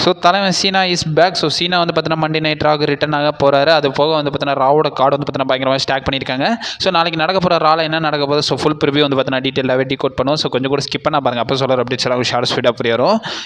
So தலைவன் சீனா is back. So சீனா வந்து பார்த்தீங்கன்னா மண்டே நைட் ராக் ரிட்டன் ஆக போகிறாரு. அது போக வந்து பார்த்தீங்கன்னா ராவோட கார்டு வந்து பார்த்தீங்கன்னா பயங்கரமாக ஸ்டாக் பண்ணியிருக்காங்க. ஸோ நாளைக்கு நடக்க போகிற ரால என்ன நடக்க போகுது, ஸோ ஃபுல் ப்ரிவியூ வந்து பார்த்தீங்கன்னா டீட்டெயிலாகவே டீகோட் பண்ணுவோம். ஸோ கொஞ்சம் கூட ஸ்கிப் பண்ண பாருங்க, அப்போ சொல்கிற அப்டேட்ஸ் எல்லாம் ஷார்ட் ஸ்பீடாக புரியும்.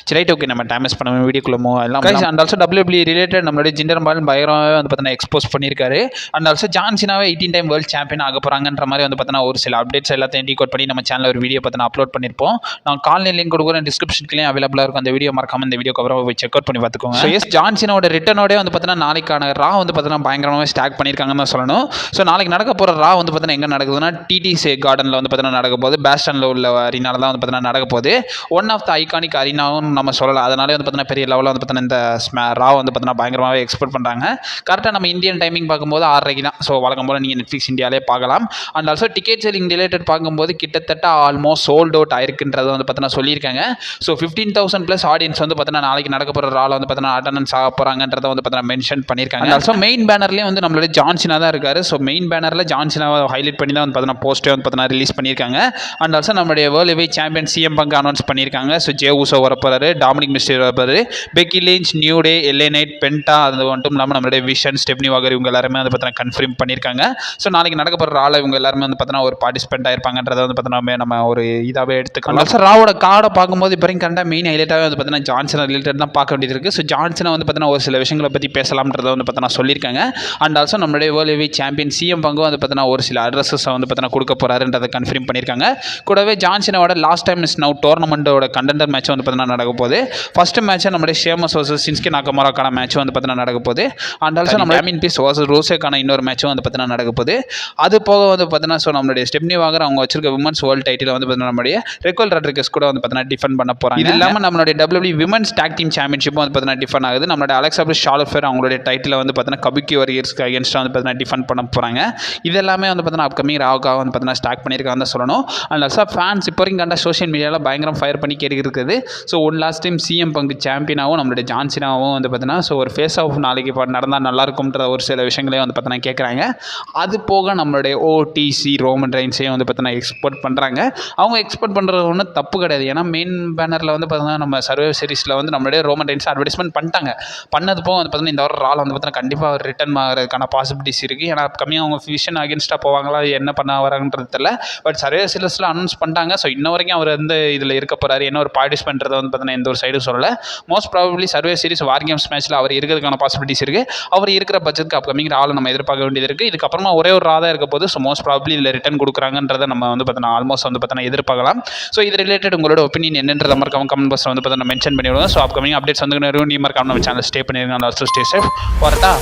சரி ரைட், ஓகே, நம்ம டைம் பண்ண வீடியோக்குள்ளமோ எல்லாம். அண்ட் ஆல்சோ WWE ரிலேட்டட் நம்மளுடைய ஜிண்டர் பாலன் பயங்கரமாகவே வந்து பார்த்தீங்கன்னா எக்ஸ்போஸ் பண்ணியிருக்காரு. அண்ட் ஆல்சோ ஜான் சீனாவே 18 டைம் வேர்ல்டு சாம்பியன் ஆக போகிறாங்கன்ற மாதிரி வந்து பார்த்தீங்கன்னா ஒரு சில அப்டேட்ஸ் எல்லாத்தையும் டீகோட் பண்ணி நம்ம சேனலில் ஒரு வீடியோ பார்த்தீங்கன்னா அப்லோட் பண்ணியிருப்போம். நான் காலையில் லிங்க் கொடுக்குறேன், டிஸ்கிரிப்ஷன்லேயும் அவைலபிளாக இருக்கும். அந்த வீடியோ மறக்காம இந்த வீடியோக்கு அப்புறம் போய் செக் அவுட் பண்ணி பார்த்துக்கோங்க. ஸோ எஸ், ஜான் சீனாவோட ரிட்டனோட வந்து பார்த்தீங்கன்னா நாளைக்கான ரா வந்து பார்த்தீங்கன்னா பயங்கரமாக ஸ்டாக் பண்ணியிருக்காங்கன்னு தான் சொல்லணும். ஸோ நாளைக்கு நடக்க போகிற ரா வந்து பார்த்தீங்கன்னா எங்கே நடக்குதுன்னா டிடிசி கார்டனில் வந்து பார்த்தீங்கன்னா நடக்க போகுது. பேஸ்டனில் உள்ள அரினால தான் வந்து பார்த்தீங்கன்னா நடக்க போகுது. ஒன் ஆஃப் த ஐகானிக் அரினாவும் நம்ம சொல்லலாம். அதனாலே வந்து பார்த்தீங்கன்னா பெரிய லெவலில் வந்து பார்த்தீங்கன்னா இந்த ரா வந்து பார்த்தீங்கன்னா பயங்கரமாகவே எக்ஸ்போர்ட் பண்ணுறாங்க. கரெக்டாக நம்ம இந்தியன் டைமிங் பார்க்கும்போது 6:30 தான். ஸோ வழக்கம் போல் நீங்கள் நெட்ஃப்ளிக்ஸ் இந்தியாவிலே பார்க்கலாம். And also ticket selling related பார்க்கும்போது கிட்டத்தட்ட ஆல்மோஸ்ட் சோல்ட் அவுட் ஆயிருக்குன்றது வந்து பார்த்தீங்கன்னா சொல்லியிருக்காங்க. ஸோ 15,000+ ஆடியன்ஸ் வந்து பார்த்தீங்கன்னா நாளைக்கு நடக்க போகிற ரால வந்து பார்த்தீங்கன்னா அட்டண்டன்ஸ் ஆக போகிறாங்கன்றத வந்து பார்த்தீங்கன்னா மென்ஷன் பண்ணியிருக்காங்க. ஆல்சோ மெயின் பேனர்லேயும் வந்து நம்மளுடைய ஜான் சீனா தான் இருக்காரு. ஸோ மெயின் பேனரில் ஜான் சீனாவை ஹைலைட் பண்ணி தான் வந்து பார்த்தீங்கன்னா போஸ்ட்டே வந்து பார்த்தீங்கன்னா ரிலீஸ் பண்ணியிருக்காங்க. அண்ட் ஆல்சோ நம்மளுடைய world heavy champion CM Punk announce பண்ணியிருக்காங்க. ஸோ ஜே ஊசோ வரப்போறாரு, டாமினிக் மிஸ்டர் வரப்போறாரு, Becky Lynch, New Day, LA Knight, Penta, அது மட்டும் இல்லாமல் நம்மளுடைய விஷன், ஸ்டெப்னி வாகர் இவங்க எல்லாருமே வந்து பார்த்தீங்கன்னா கன்ஃபார்ம் பண்ணியிருக்காங்க. ஸோ நாளைக்கு நடக்க போகிற ரால இவங்க எல்லாருமே வந்து பார்த்தீங்கன்னா ஒரு பார்ட்டிசிபென்ட் ஆயிருப்பாங்கன்றதை வந்து பார்த்தீங்கன்னா நம்ம ஒரு இதாகவே எடுத்துக்கலாம். ஆல்சோ ராவோட கார்டை பார்க்கும்போது இப்போ கரெக்டாக மெயின் ஹைலைட்டாகவே வந்து பார்த்தீங்கன்னா ஜான்சன் ரிலேட்டட் தான் பார்க்க வேண்டியது இருக்குது. ஸோ ஜான்சனை வந்து பார்த்தீங்கன்னா ஒரு சில விஷயங்களை பற்றி பேசலாம்ன்றதை வந்து பார்த்தீங்கன்னா சொல்லியிருக்காங்க. அண்ட் ஆல்சோ நம்மளுடைய வேர்ல்டு ஹெவி சாம்பியன் சிஎம் பங்கு வந்து பார்த்தீங்கன்னா ஒரு சில அட்ரஸஸை வந்து பார்த்தீங்கன்னா கொடுக்க போகிறாருன்றதை கன்ஃபார்ம் பண்ணியிருக்காங்க. கூடவே ஜான்சனோட லாஸ்ட் டைம் இஸ் நவ் டோர்னமெண்ட்டோட கண்டெண்டர் மேட்ச் வந்து பார்த்தீங்கன்னா நடக்க போகுது. ஃபர்ஸ்ட் மேட்ச் நம்மளுடைய ஷேமஸ் வர்சஸ் சின்ஸ்கே நாகமோராக்கான மேட்ச் வந்து பார்த்தீங்கன்னா நடக்க போகுது. அண்ட் ஆல்சோ நம்ம டேமின் பீஸ் வர்சஸ் ரோசேக்கான இன்னொரு மேட்சும் வந்து பார்த்தீங்கன்னா நடக்க போகுது. அது போக வந்து பார்த்தீங்கன்னா ஸோ நம்மளுடைய ஸ்டெப்னி வாகர் அவங்க வச்சிருக்க விமன்ஸ் வேர்ல்டு டைட்டில் வந்து பார்த்தீங்கன்னா நம்மளுடைய ரெக்கோல் ராட்ரிகஸ் கூட வந்து பார்த்தீங்கன்னா டிஃபெண்ட் பண்ண போகிறாங்க. இது இல்லாமல் நம்மளுடைய WWE விமன்ஸ் டாக் டீம் சாம்பியன்ஷிப்பும் வந்து பார்த்தீங்கன்னா டிஃபெண்ட் ஆகுது. நம்மளுடைய அலெக்சா பிளிஸ், சார்லட் ஃப்ளேர் அவங்களுடைய டைட்டில் வந்து பார்த்தீங்கன்னா கபுக்கி வாரியர்ஸ்க்கு அகேன்ஸ்டாக வந்து பார்த்தீங்கன்னா டிஃபெண்ட் பண்ண போகிறாங்க. இது எல்லாமே வந்து பார்த்தீங்கன்னா அப்கமிங் ராவுக்காக வந்து பார்த்தீங்கன்னா ஸ்டாக் பண்ணியிருக்காங்க தான் சொல்லணும். அண்ட் ஆல்சோ ஃபேன்ஸ் இப்போ வரைக்கும் கண்ட சோஷியல் மீடியாவில் பயங்கரம் ஃபயர் பண்ணி கேட்குறது. So one last time CM Punk சாம்பியனாகவும் நம்மளுடைய ஜான் சீனாவும் வந்து பார்த்தீங்கன்னா ஸோ ஒரு ஃபேஸ் ஆஃப் நாளைக்கு இப்போ நடந்தால் நல்லாயிருக்கும்ன்ற ஒரு சில விஷயங்களையும் வந்து பார்த்தீங்கன்னா கேட்குறாங்க. அது போக நம்மளுடைய ஓடிசி ரோமன் ரெயின்ஸையும் வந்து பார்த்தீங்கன்னா எக்ஸ்போர்ட் பண்ணுறாங்க. அவங்க எக்ஸ்போர்ட் பண்ணுறது ஒன்றும் தப்பு கிடையாது. ஏன்னா மெயின் பேனரில் வந்து பார்த்தீங்கன்னா நம்ம சர்வைவர் சீரிஸில் வந்து நம்மளுடைய ரோமன் ரெயின்ஸ் அட்வர்டைஸ்மெண்ட் பண்ணிட்டாங்க. பண்ணது போக வந்து பார்த்தீங்கன்னா இந்த வாரம் ரால் வந்து பார்த்தீங்கன்னா கண்டிப்பாக அவர் ரிட்டர்ன் ஆகிறதுக்கான பாசிபிலிட்டிஸ் இருக்குது. ஏன்னா கம்மியாக அவங்க ஃபியூஷன் அகேன்ஸ்டாக போவாங்களா என்ன பண்ண வராங்கன்றது தெரியல. பட் சர்வைவர் சீரிஸில் அனௌன்ஸ் பண்ணிட்டாங்க. ஸோ இன்ன வரைக்கும் அவர் வந்து இதில் இருக்க போகிறாரு, என்ன ஒரு பார்ட்டிசிபென்ட் பண்ணுறதை வந்து பார்த்தீங்கன்னா எந்த ஒரு சைடும் சொல்லலை. மோஸ்ட் ப்ராபப்ளி சர்வைவர் சீரிஸ் வார் கேம்ஸ் மேட்ச்சில் அவர் இருக்கிறதுக்கான பாசிபிலிட்டிஸ் இருக்குது. அவர் இருக்கிற பட்ஜெட்டுக்கு அப்கமிங் ரால நம்ம எதிர்பார்க்க வேண்டியது இருக்குது. இதுக்கப்புறமா ஒரே ஒரு ரா தான் இருக்க போது. ஸோ மோஸ்ட் ப்ராபப்ளி இதில் ரிட்டர்ன் கொடுக்குறாங்கன்றதை நம்ம வந்து பார்த்தீங்கன்னா ஆல்மோஸ்ட் வந்து பார்த்தீங்கன்னா எதிர்பார்க்கலாம். ஸோ இது ரிலேட்டட் உங்களோட ஒப்பீனியன் என்னன்றத மறக்காம கமெண்ட் பாக்ஸில் வந்து பார்த்தீங்கன்னா மென்ஷன் பண்ணிவிடுவோம். ஸோ அப்கமிங் அப்டேட்ஸ் வந்து நீ மறக்காம நம்ம சேனல் ஸ்டே பண்ணிருங்க. Also stay safe. வரட்டா.